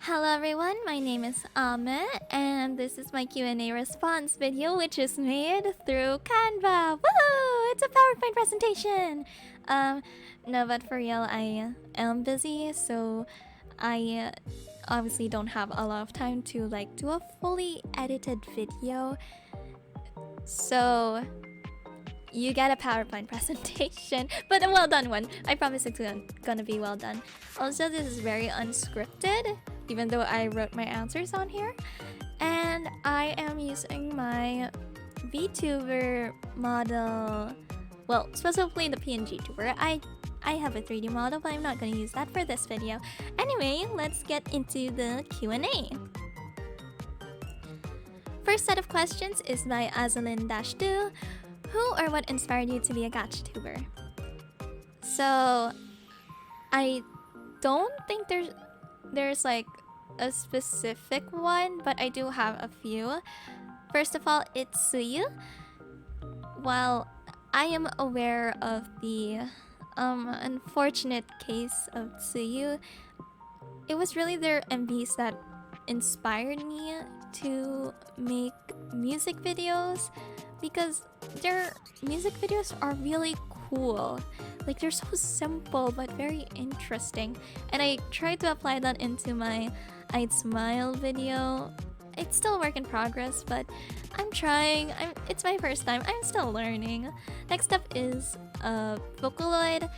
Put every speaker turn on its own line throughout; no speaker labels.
Hello everyone, my name is Ame, and this is my Q&A response video, which is made through Canva. Woohoo! It's a PowerPoint presentation! No, but for real, I am busy, so I obviously don't have a lot of time to do a fully edited video. So you get a PowerPoint presentation, but a well done one. I promise it's gonna be well done. Also, this is very unscripted, even though I wrote my answers on here. And I am using my VTuber model, well, specifically the PNG tuber. I have a 3D model, but I'm not gonna use that for this video. Anyway, let's get into the Q&A. First set of questions is by Azalin-2. Who or what inspired you to be a gacha tuber? So, I don't think there's like a specific one, but I do have a few. First of all, it's Suyu. While I am aware of the unfortunate case of Suyu, it was really their MVs that inspired me to make music videos, because their music videos are really cool. Like, they're so simple but very interesting, and I tried to apply that into my I'd Smile video. It's still a work in progress, but I'm trying. It's my first time. I'm still learning. Next up is Vocaloid.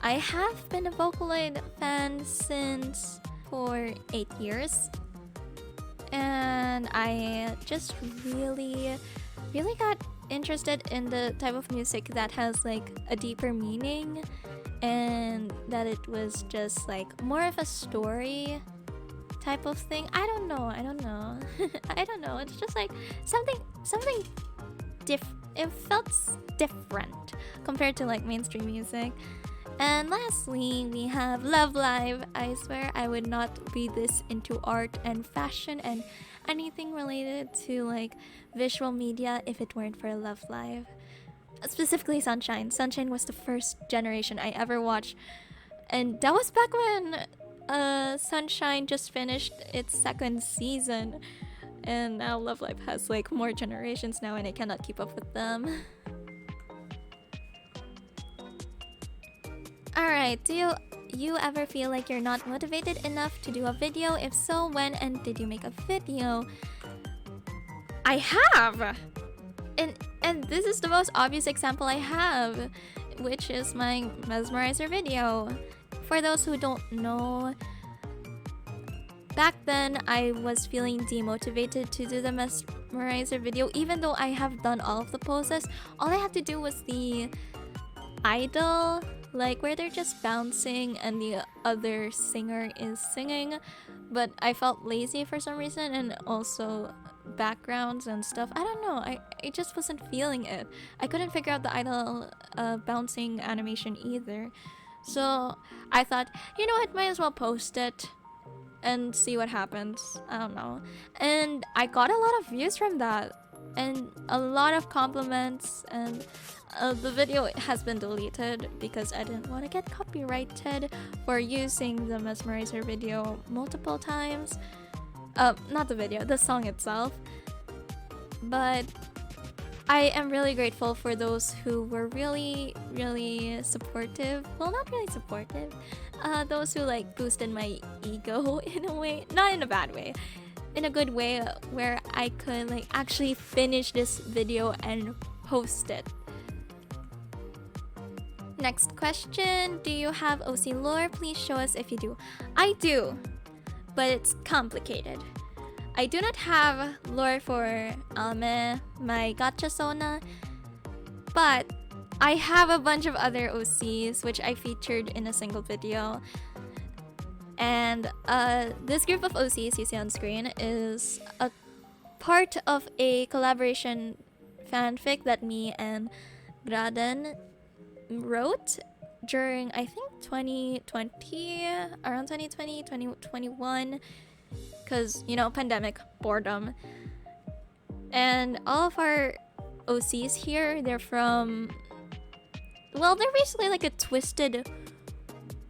I have been a Vocaloid fan since for 8 years, and I just really got interested in the type of music that has like a deeper meaning, and that it was just like more of a story type of thing. I don't know. I don't know. It's just like something it felt different compared to like mainstream music. And lastly, we have Love Live. I swear I would not be this into art and fashion and anything related to like visual media if it weren't for Love Live. Specifically Sunshine. Sunshine was the first generation I ever watched, and that was back when Sunshine just finished its second season, and now Love Live has like more generations now, and I cannot keep up with them. Alright, do you ever feel like you're not motivated enough to do a video? If so, when and did you make a video? I have! And this is the most obvious example I have, which is my Mesmerizer video. For those who don't know, back then I was feeling demotivated to do the Mesmerizer video, even though I have done all of the poses. All I had to do was the idol, like where they're just bouncing and the other singer is singing, but I felt lazy for some reason, and also backgrounds and stuff. I don't know, I just wasn't feeling it. I couldn't figure out the idol bouncing animation either. So I thought, you know what, might as well post it and see what happens. I don't know. And I got a lot of views from that, and a lot of compliments, and the video has been deleted because I didn't want to get copyrighted for using the Mesmerizer video multiple times. Not the video, the song itself. But I am really grateful for those who were really supportive. Well, not really supportive. Those who like boosted my ego in a way, not in a bad way, in a good way, where I could like actually finish this video and post it. Next question, do you have OC lore? Please show us if you do. I do, but it's complicated. I do not have lore for Ame, my Gacha Sona, but I have a bunch of other OCs which I featured in a single video. And this group of OCs you see on screen is a part of a collaboration fanfic that me and Graden wrote during, I think, 2020, around 2020, 2021, because, you know, pandemic, boredom. And all of our OCs here, they're from, well, they're basically like a twisted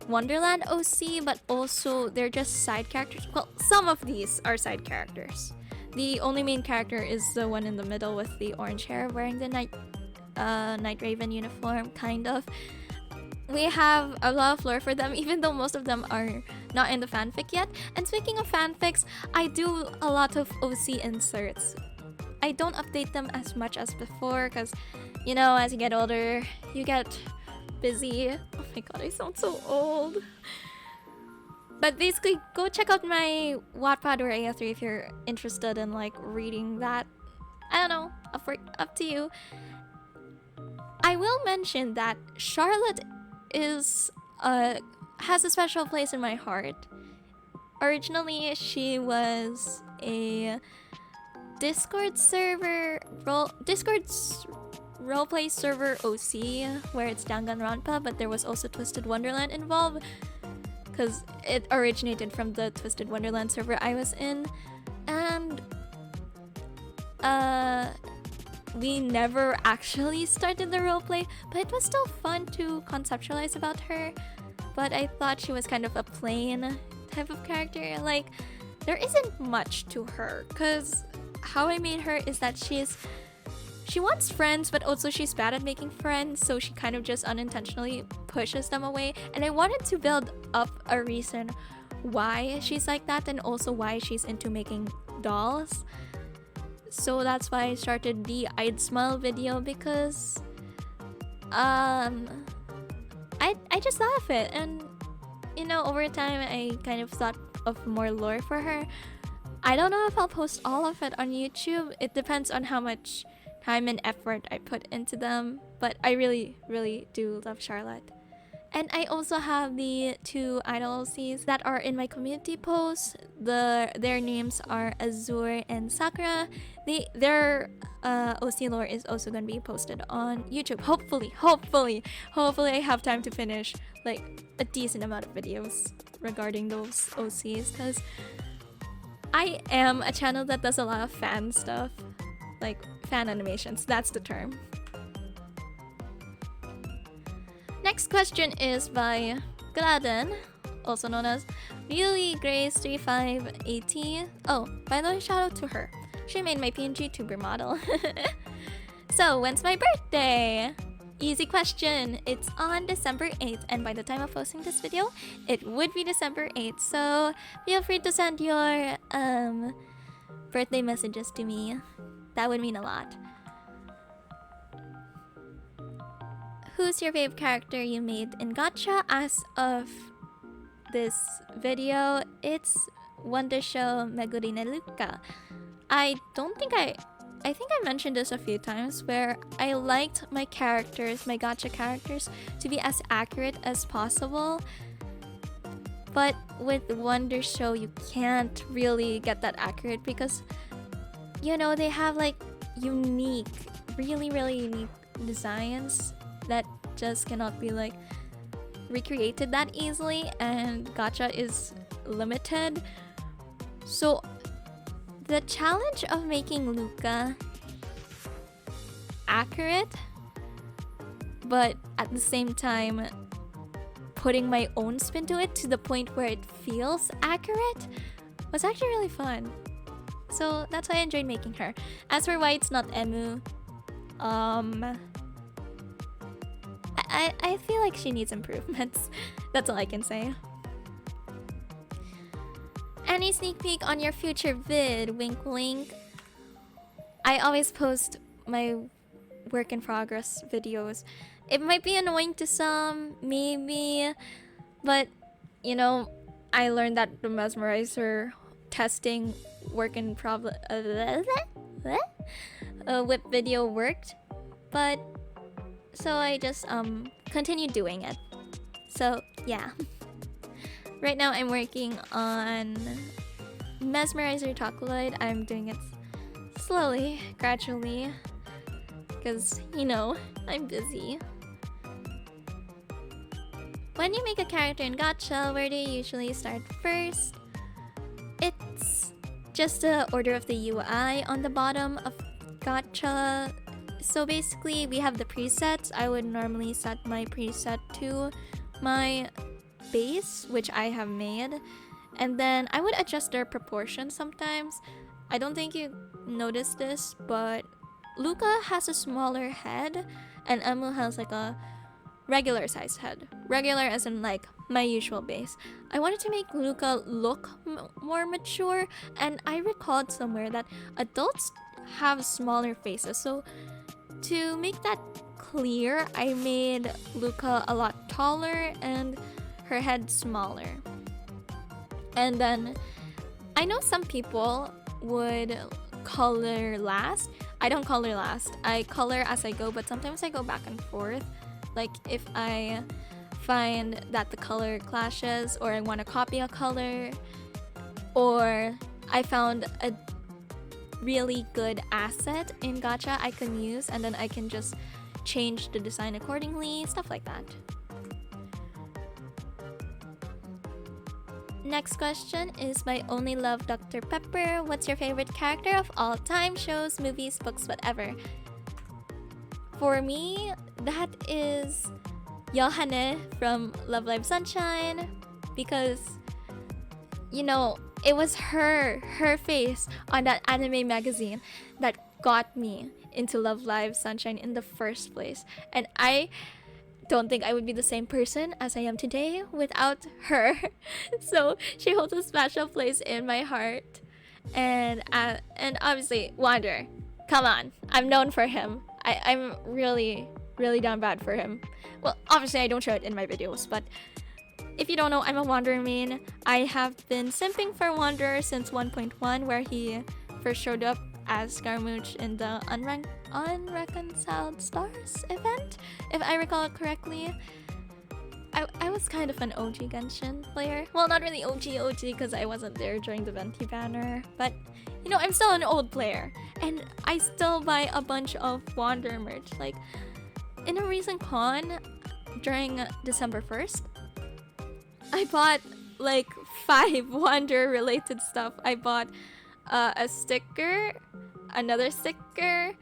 Wonderland OC, but also they're just side characters. Well, some of these are side characters. The only main character is the one in the middle with the orange hair wearing the Night Raven uniform, kind of. We have a lot of lore for them, even though most of them are not in the fanfic yet. And speaking of fanfics, I do a lot of OC inserts. I don't update them as much as before because, you know, as you get older, you get busy. Oh my god, I sound so old. But basically, go check out my Wattpad or AO3 if you're interested in like reading that. I don't know, up to you. I will mention that Charlotte has a special place in my heart. Originally, she was a Discord roleplay server OC where it's Danganronpa, but there was also Twisted Wonderland involved because it originated from the Twisted Wonderland server I was in, and we never actually started the roleplay, but it was still fun to conceptualize about her. But I thought she was kind of a plain type of character. Like, there isn't much to her, because how I made her is that she wants friends, but also she's bad at making friends, so she kind of just unintentionally pushes them away. And I wanted to build up a reason why she's like that, and also why she's into making dolls. So that's why I started the I'd Smile video, because I just love it. And you know, over time I kind of thought of more lore for her. I don't know if I'll post all of it on YouTube. It depends on how much time and effort I put into them, but I really, really do love Charlotte. And I also have the two idol OCs that are in my community posts. Their names are Azure and Sakura. Their OC lore is also going to be posted on YouTube. Hopefully I have time to finish like a decent amount of videos regarding those OCs, because I am a channel that does a lot of fan stuff, like fan animations. That's the term. Next question is by Gladden, also known as Really Grace 3580. Oh, by the way, shout out to her. She made my PNG tuber model. So, when's my birthday? Easy question. It's on December 8th, and by the time of posting this video, it would be December 8th. So, feel free to send your birthday messages to me. That would mean a lot. Who's your favorite character you made in Gacha? As of this video, it's Wonder Show Megurine Luka. I think I mentioned this a few times, where I liked my characters, my Gacha characters, to be as accurate as possible. But with Wonder Show, you can't really get that accurate because, you know, they have like unique, really, really unique designs that just cannot be like recreated that easily, and Gacha is limited. So the challenge of making Luca accurate, but at the same time putting my own spin to it to the point where it feels accurate, was actually really fun. So that's why I enjoyed making her. As for why it's not Emu, I feel like she needs improvements. That's all I can say. Any sneak peek on your future vid? Wink wink. I always post my work in progress videos. It might be annoying to some, maybe, but you know, I learned that the mesmerizer testing work in progress whip video worked, but so I just continued doing it. So yeah. Right now I'm working on Mesmerizer Tocoloid. I'm doing it slowly, gradually, because, you know, I'm busy. When you make a character in Gacha, where do you usually start first? It's just the order of the UI on the bottom of Gacha. So basically, we have the presets. I would normally set my preset to my base, which I have made, and then I would adjust their proportions sometimes. I don't think you noticed this, but Luca has a smaller head and Emu has like a regular sized head. Regular as in like my usual base. I wanted to make Luca look more mature, and I recalled somewhere that adults have smaller faces. So to make that clear, I made Luca a lot taller and her head smaller. And then I know some people would color last. I don't color last. I color as I go, but sometimes I go back and forth. Like if I find that the color clashes, or I want to copy a color, or I found a really good asset in Gacha I can use, and then I can just change the design accordingly, stuff like that. Next question is by Only Love Dr. Pepper. What's your favorite character of all time? Shows, movies, books, whatever. For me, that is Yohane from Love Live Sunshine, because, you know, it was her face on that anime magazine that got me into Love Live Sunshine in the first place. And I don't think I would be the same person as I am today without her. So she holds a special place in my heart. And obviously Wander, come on, I'm known for him. I'm really down bad for him. Well, obviously I don't show it in my videos, but if you don't know, I'm a Wanderer main. I have been simping for Wanderer since 1.1, where he first showed up as Scaramouche in the Unreconciled Stars event, if I recall it correctly. I was kind of an OG Genshin player. Well, not really OG because I wasn't there during the Venti banner, but you know, I'm still an old player, and I still buy a bunch of Wanderer merch. Like in a recent con during December 1st, I bought like 5 Wanderer related stuff. I bought a sticker, another sticker,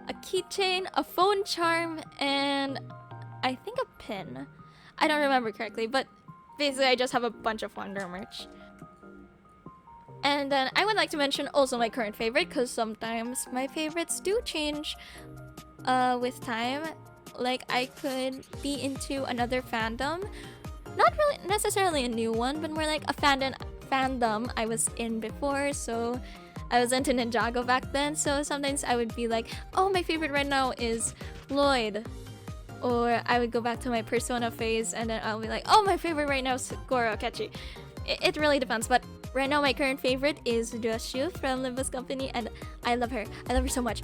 a keychain, a phone charm, and I think a pin. I don't remember correctly, but basically I just have a bunch of Wanderer merch. And then I would like to mention also my current favorite, because sometimes my favorites do change with time. Like I could be into another fandom, not really necessarily a new one, but more like a fandom I was in before. So I was into Ninjago back then, so sometimes I would be like, oh, my favorite right now is Lloyd. Or I would go back to my Persona phase, and then I'll be like, oh, my favorite right now is Goro Akechi. It really depends, but right now my current favorite is Jushu from Limbus Company, and I love her. I love her so much.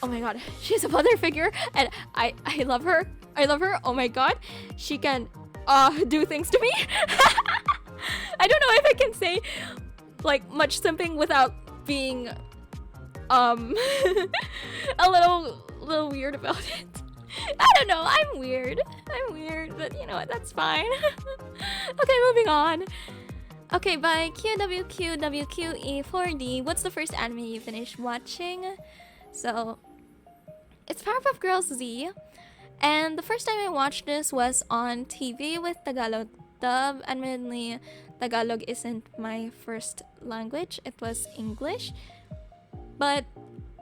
Oh my god, she's a mother figure, and I love her. I love her. Oh my god, she can do things to me. I don't know if I can say like much simping without being a little weird about it. I don't know, I'm weird, but you know what, that's fine. Okay, moving on. Okay, by QWQWQE4D, what's the first anime you finished watching? So it's Powerpuff Girls Z, and the first time I watched this was on TV with Tagalog dub. Admittedly, Tagalog isn't my first language, it was English. But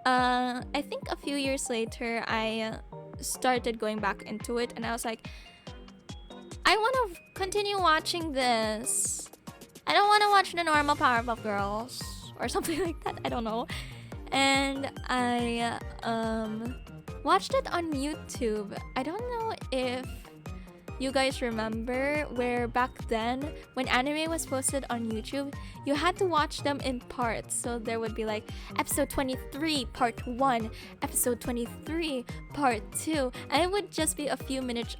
I think a few years later, I started going back into it, and I was like, I want to continue watching this. I don't want to watch the normal Powerpuff Girls or something like that. I don't know. And I watched it on YouTube. I don't know if you guys remember where back then when anime was posted on YouTube, you had to watch them in parts. So there would be like episode 23 part 1, episode 23 part 2, and it would just be a few minutes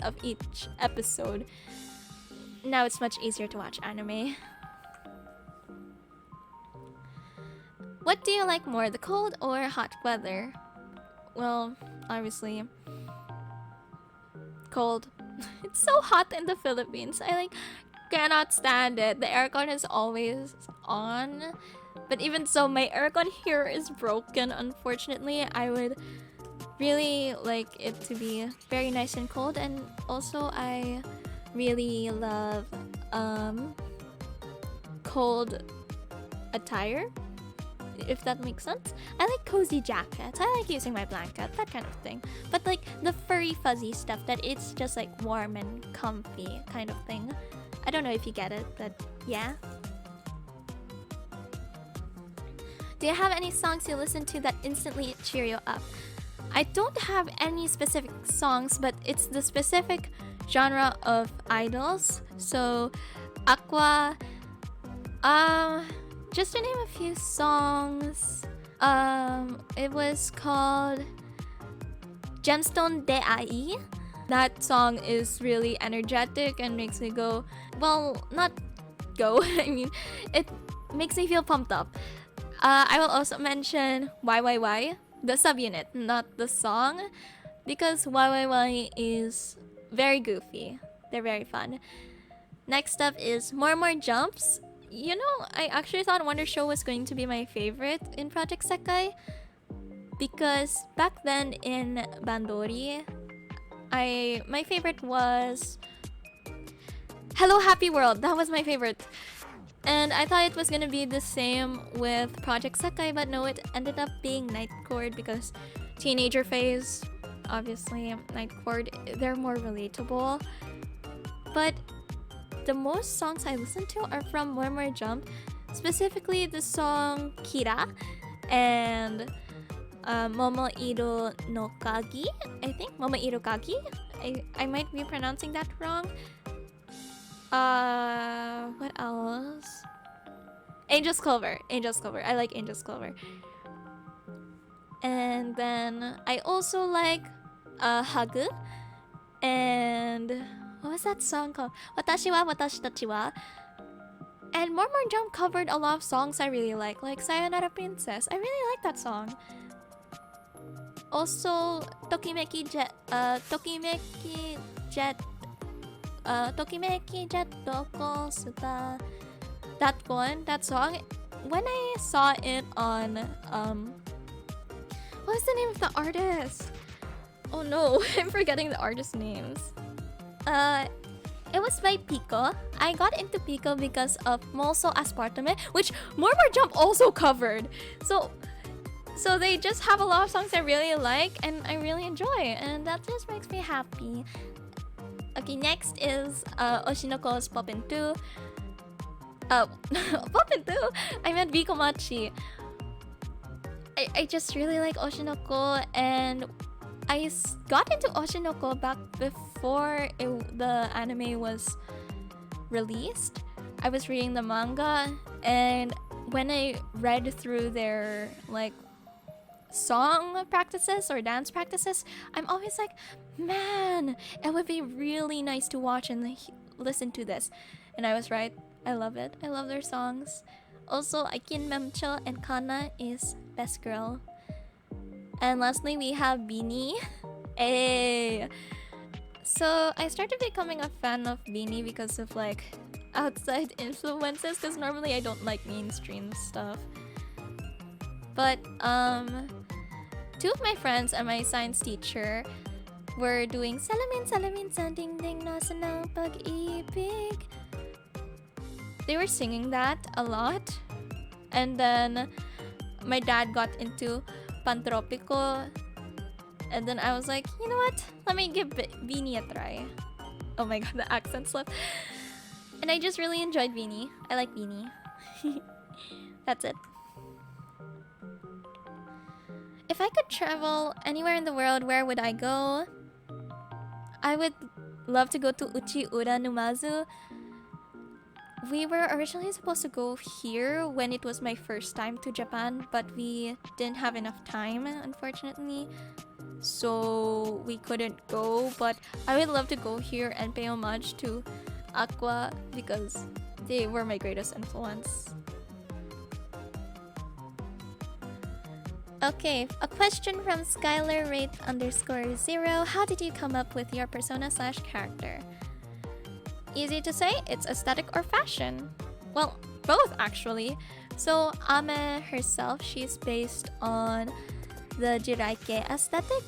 of each episode. Now it's much easier to watch anime. What do you like more, the cold or hot weather? Well, obviously cold. It's so hot in the Philippines. I cannot stand it. The aircon is always on, but even so, my aircon here is broken, unfortunately. I would really like it to be very nice and cold, and also I really love cold attire, if that makes sense. I like cozy jackets. I like using my blanket, that kind of thing. But like the furry fuzzy stuff that it's just like warm and comfy kind of thing. I don't know if you get it, but yeah. Do you have any songs you listen to that instantly cheer you up? I don't have any specific songs, but it's the specific genre of idols. So Aqua, just to name a few songs, it was called Gemstone de Ai. That song is really energetic and makes me go, well, not go, I mean, it makes me feel pumped up. I will also mention YYY, the subunit, not the song, because YYY is very goofy. They're very fun. Next up is More Jumps. You know, I actually thought Wonder Show was going to be my favorite in Project Sekai, because back then in Bandori, my favorite was Hello Happy World. That was my favorite. And I thought it was gonna be the same with Project Sekai, but no, it ended up being Night Court because teenager phase, obviously, Night Court, they're more relatable. But the most songs I listen to are from More Jump, specifically the song Kira and Momoiro no Kagi, I think. Momoiro Kagi? I might be pronouncing that wrong. What else? Angel's Clover. I like Angel's Clover. And then I also like Hug. And what was that song called? Watashi wa Watashi tachi wa. And More Jump covered a lot of songs I really like Sayonara Princess. I really like that song. Also, Tokimeki Jet Coaster. That song. When I saw it on what's the name of the artist? Oh no, I'm forgetting the artist names. It was by Pico. I got into Pico because of Molso Aspartame, which More Jump also covered. So they just have a lot of songs I really like and I really enjoy, and that just makes me happy. Okay, next is Oshinoko's Poppin' 2. Poppin' 2? I meant Bikomachi. I just really like Oshinoko, and I got into Oshinoko back before the anime was released. I was reading the manga, and when I read through their like song practices or dance practices, I'm always like, man, it would be really nice to watch and listen to this. And I was right. I love it. I love their songs. Also, Aikin Memcho and Kana is best girl. And lastly, we have Beanie. Hey. So I started becoming a fan of Beanie because of like outside influences, because normally I don't like mainstream stuff. But two of my friends and my science teacher were doing Salamin sa dingding nasa ng pag-ibig. They were singing that a lot. And then my dad got into Pantropico. And then I was like, you know what? Let me give Beanie a try. Oh my god, the accent slip. And I just really enjoyed Beanie. I like Beanie. That's it. If I could travel anywhere in the world, where would I go? I would love to go to Uchiura Numazu. We were originally supposed to go here when it was my first time to Japan, but we didn't have enough time, unfortunately. So we couldn't go, but I would love to go here and pay homage to Aqua because they were my greatest influence. Okay, a question from SkylarRate_0. How did you come up with your persona/character? Easy to say, it's aesthetic or fashion. Well, both actually. So Ame herself, she's based on the Jiraike aesthetic.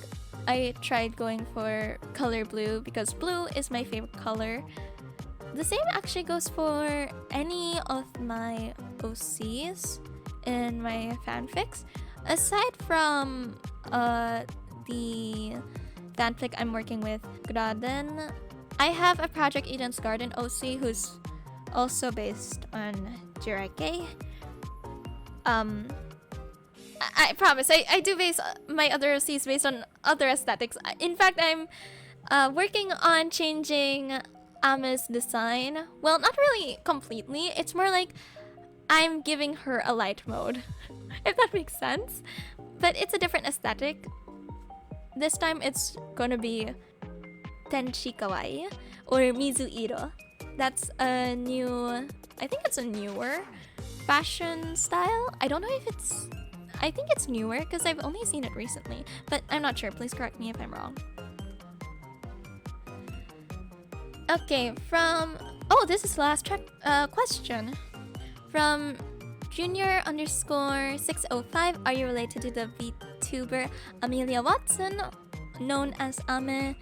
I tried going for color blue because blue is my favorite color. the same actually goes for any of my OCs in my fanfics. Aside from the fanfic I'm working with, Graden, I have a Project Eden's Garden OC who's also based on Jiraiya. I promise, I do base my other OCs based on other aesthetics. In fact, I'm working on changing Ame's design. Well, not really completely. It's more like I'm giving her a light mode, if that makes sense. But it's a different aesthetic. This time it's gonna be Tenshi Kawaii or Mizuiro. That's a new, I think it's a newer fashion style. I don't know if it's, I think it's newer because I've only seen it recently, but I'm not sure. Please correct me if I'm wrong. Okay, from, oh, this is the last question. From Junior_605, are you related to the VTuber Amelia Watson, known as Ame?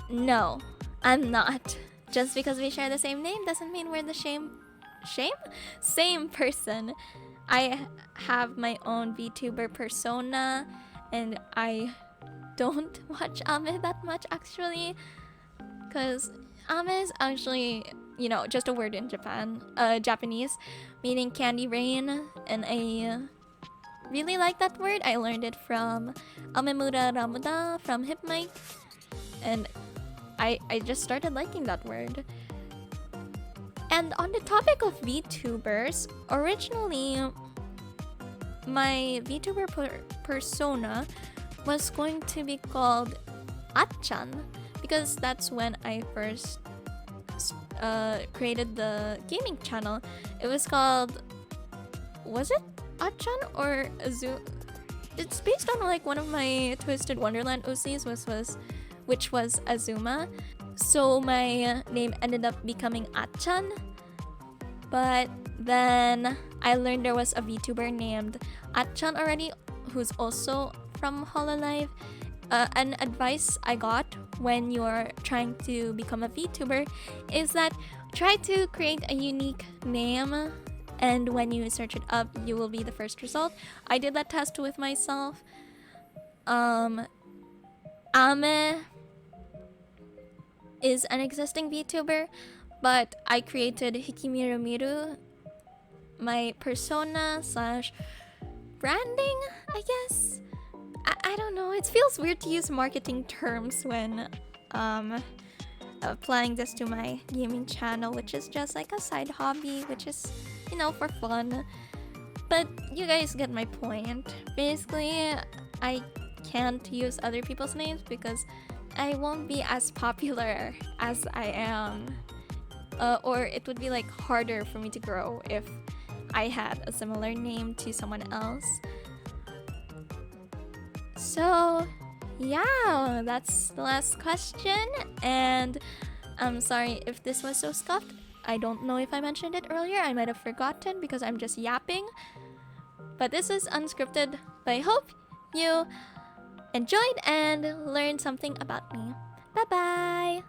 No, I'm not. Just because we share the same name doesn't mean we're the same person. I have my own VTuber persona, and I don't watch Ame that much actually, because Ame is actually, you know, just a word in Japanese, meaning candy rain, and I really like that word. I learned it from Amemura Ramuda from Hipmike, and I just started liking that word. And on the topic of VTubers, originally my VTuber persona was going to be called Achan, because that's when I first created the gaming channel. It was called, was it Achan or Azu? It's based on like one of my Twisted Wonderland OCs, which was Azuma. So my name ended up becoming Achan. But then I learned there was a VTuber named Achan already, who's also from Hololive. An advice I got when you're trying to become a VTuber is that try to create a unique name, and when you search it up, you will be the first result. I did that test with myself. Ame is an existing VTuber, but I created Hikimiru Miru, my persona / branding, I guess. I don't know, it feels weird to use marketing terms when applying this to my gaming channel, which is just like a side hobby, which is, you know, for fun. But you guys get my point. Basically, I can't use other people's names because I won't be as popular as I am. Or it would be like harder for me to grow if I had a similar name to someone else. So yeah, that's the last question, and I'm sorry if this was so scuffed. I don't know if I mentioned it earlier. I might have forgotten because I'm just yapping. But this is unscripted, but I hope you enjoyed and learned something about me. Bye bye!